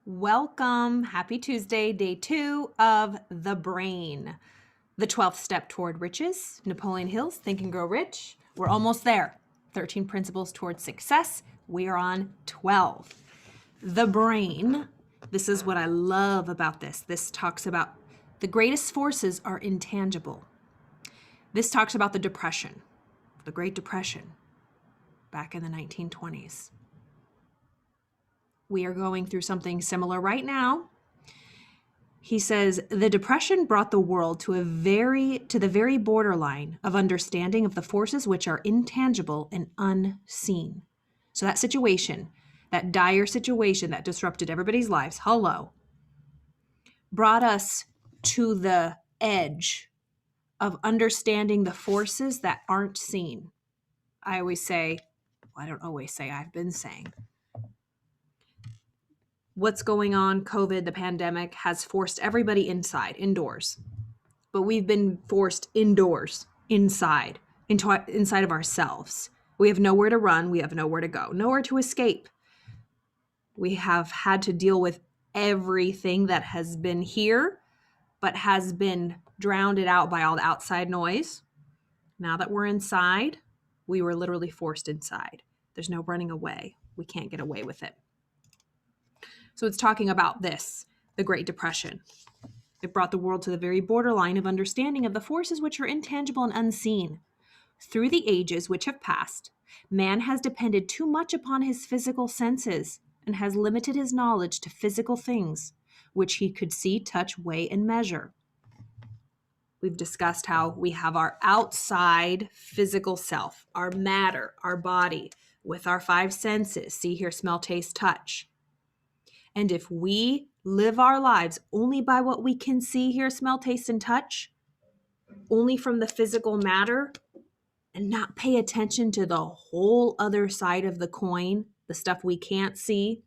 Welcome. Happy Tuesday, day 2 of The Brain. The 12th step toward riches. Napoleon Hill's Think and Grow Rich. We're almost there. 13 principles towards success. We are on 12. The brain. This is what I love about this. This talks about the greatest forces are intangible. This talks about the Depression, the Great Depression, back in the 1920s. We are going through something similar right now. He says, the Depression brought the world to the very borderline of understanding of the forces which are intangible and unseen. So that situation, that dire situation that disrupted everybody's lives, brought us to the edge of understanding the forces that aren't seen. I always say, well, I don't always say, I've been saying, what's going on, COVID, the pandemic, has forced everybody indoors. But we've been forced indoors, inside of ourselves. We have nowhere to run. We have nowhere to go, nowhere to escape. We have had to deal with everything that has been here, but has been drowned out by all the outside noise. Now that we're inside, we were literally forced inside. There's no running away. We can't get away with it. So it's talking about this, the Great Depression. It brought the world to the very borderline of understanding of the forces which are intangible and unseen. Through the ages which have passed, man has depended too much upon his physical senses and has limited his knowledge to physical things, which he could see, touch, weigh, and measure. We've discussed how we have our outside physical self, our matter, our body, with our 5 senses, see, hear, smell, taste, touch. And if we live our lives only by what we can see, hear, smell, taste, and touch, only from the physical matter, and not pay attention to the whole other side of the coin, the stuff we can't see,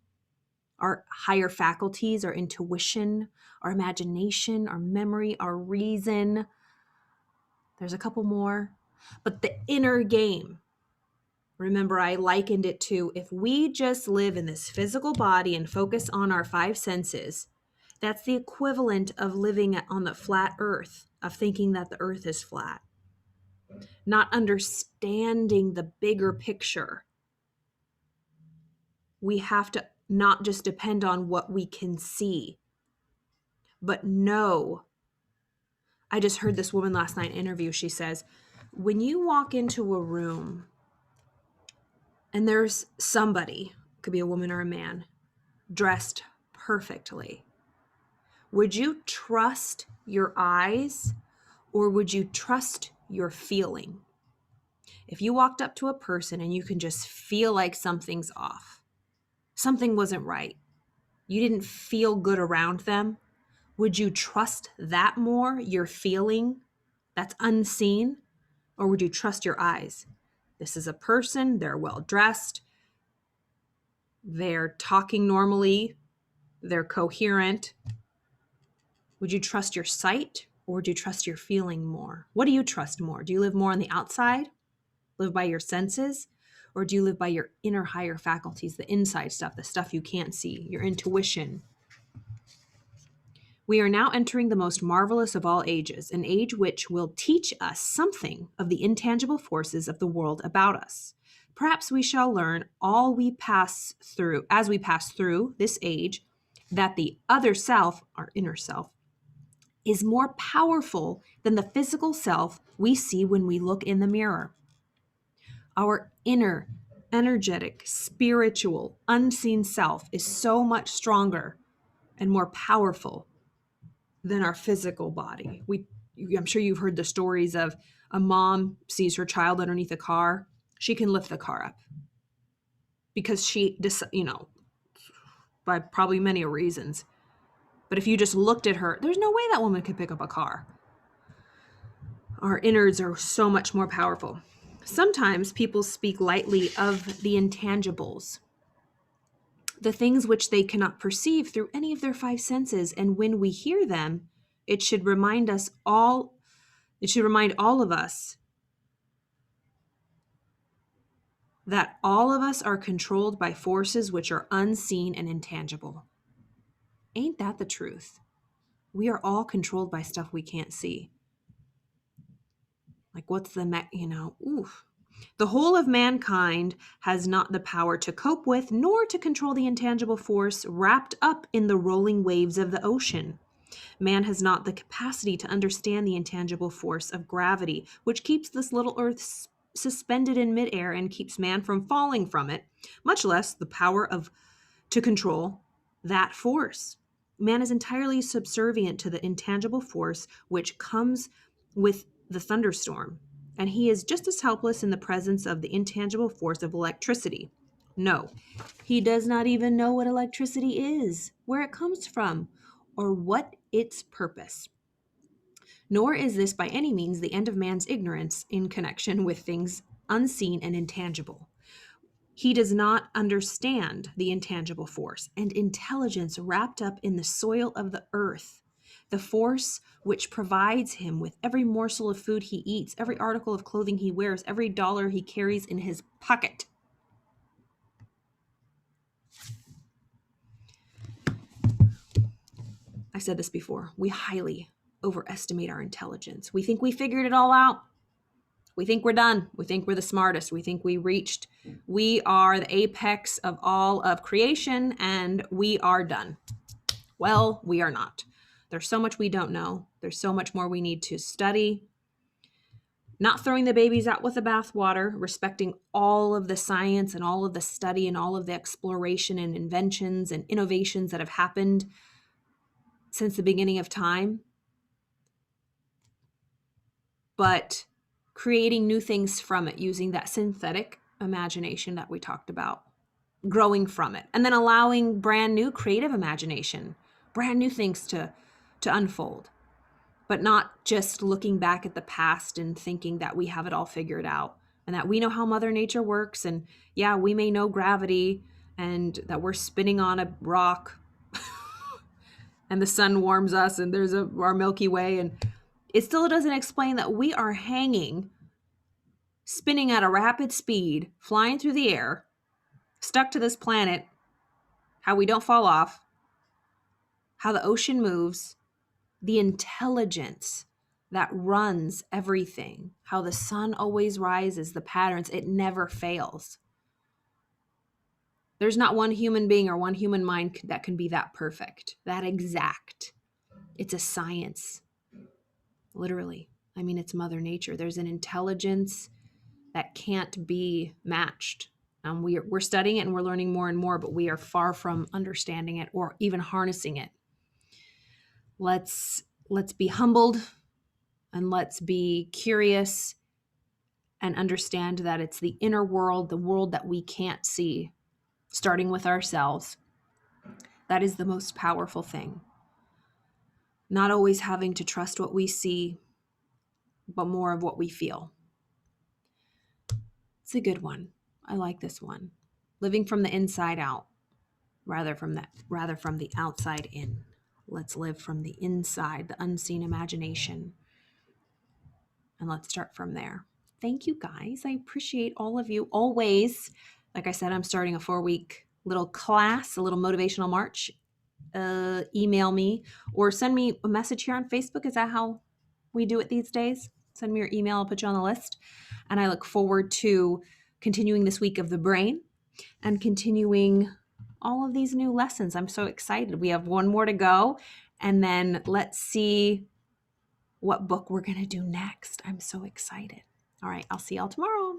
our higher faculties, our intuition, our imagination, our memory, our reason. There's a couple more. But the inner game, remember, I likened it to if we just live in this physical body and focus on our 5 senses, that's the equivalent of living on the flat earth, of thinking that the earth is flat, not understanding the bigger picture. We have to not just depend on what we can see, but know. I just heard this woman last night in an interview. She says, when you walk into a room and there's somebody, could be a woman or a man, dressed perfectly, would you trust your eyes or would you trust your feeling? If you walked up to a person and you can just feel like something's off, something wasn't right, you didn't feel good around them, would you trust that more, your feeling that's unseen, or would you trust your eyes? This is a person, they're well dressed, they're talking normally, they're coherent. Would you trust your sight or would you trust your feeling more? What do you trust more? Do you live more on the outside, live by your senses, or do you live by your inner higher faculties, the inside stuff, the stuff you can't see, your intuition? We are now entering the most marvelous of all ages, an age which will teach us something of the intangible forces of the world about us. Perhaps we shall learn as we pass through this age, that the other self, our inner self, is more powerful than the physical self we see when we look in the mirror. Our inner, energetic, spiritual, unseen self is so much stronger and more powerful than our physical body. I'm sure you've heard the stories of a mom sees her child underneath a car. She can lift the car up because by probably many reasons. But if you just looked at her, there's no way that woman could pick up a car. Our innards are so much more powerful. Sometimes people speak lightly of the intangibles, the things which they cannot perceive through any of their 5 senses. And when we hear them, it should remind all of us that all of us are controlled by forces which are unseen and intangible. Ain't that the truth? We are all controlled by stuff we can't see. Like what's the, oof. The whole of mankind has not the power to cope with nor to control the intangible force wrapped up in the rolling waves of the ocean. Man has not the capacity to understand the intangible force of gravity, which keeps this little earth suspended in midair and keeps man from falling from it, much less the power to control that force. Man is entirely subservient to the intangible force which comes with the thunderstorm, and he is just as helpless in the presence of the intangible force of electricity. No, he does not even know what electricity is, where it comes from, or what its purpose. Nor is this by any means the end of man's ignorance in connection with things unseen and intangible. He does not understand the intangible force and intelligence wrapped up in the soil of the earth, the force which provides him with every morsel of food he eats, every article of clothing he wears, every dollar he carries in his pocket. I said this before. We highly overestimate our intelligence. We think we figured it all out. We think we're done. We think we're the smartest. We think we are the apex of all of creation, and we are done. Well, we are not. There's so much we don't know. There's so much more we need to study. Not throwing the babies out with the bathwater, respecting all of the science and all of the study and all of the exploration and inventions and innovations that have happened since the beginning of time. But creating new things from it using that synthetic imagination that we talked about, growing from it, and then allowing brand new creative imagination, brand new things to unfold, but not just looking back at the past and thinking that we have it all figured out and that we know how Mother Nature works. And yeah, we may know gravity and that we're spinning on a rock and the sun warms us and there's our Milky Way, and it still doesn't explain that we are hanging, spinning at a rapid speed, flying through the air, stuck to this planet, how we don't fall off, how the ocean moves, the intelligence that runs everything, how the sun always rises, the patterns, it never fails. There's not one human being or one human mind that can be that perfect, that exact. It's a science, literally. I mean, it's Mother Nature. There's an intelligence that can't be matched. We're studying it and we're learning more and more, but we are far from understanding it or even harnessing it. Let's be humbled and let's be curious and understand that it's the inner world, the world that we can't see, starting with ourselves. That is the most powerful thing. Not always having to trust what we see, but more of what we feel. It's a good one. I like this one. Living from the inside out rather from the outside in. Let's live from the inside, the unseen imagination. And let's start from there. Thank you guys. I appreciate all of you always. Like I said, I'm starting a 4-week little class, a little motivational march. Email me or send me a message here on Facebook. Is that how we do it these days? Send me your email. I'll put you on the list. And I look forward to continuing this week of the brain and continuing all of these new lessons. I'm so excited. We have one more to go. And then let's see what book we're going to do next. I'm so excited. All right. I'll see y'all tomorrow.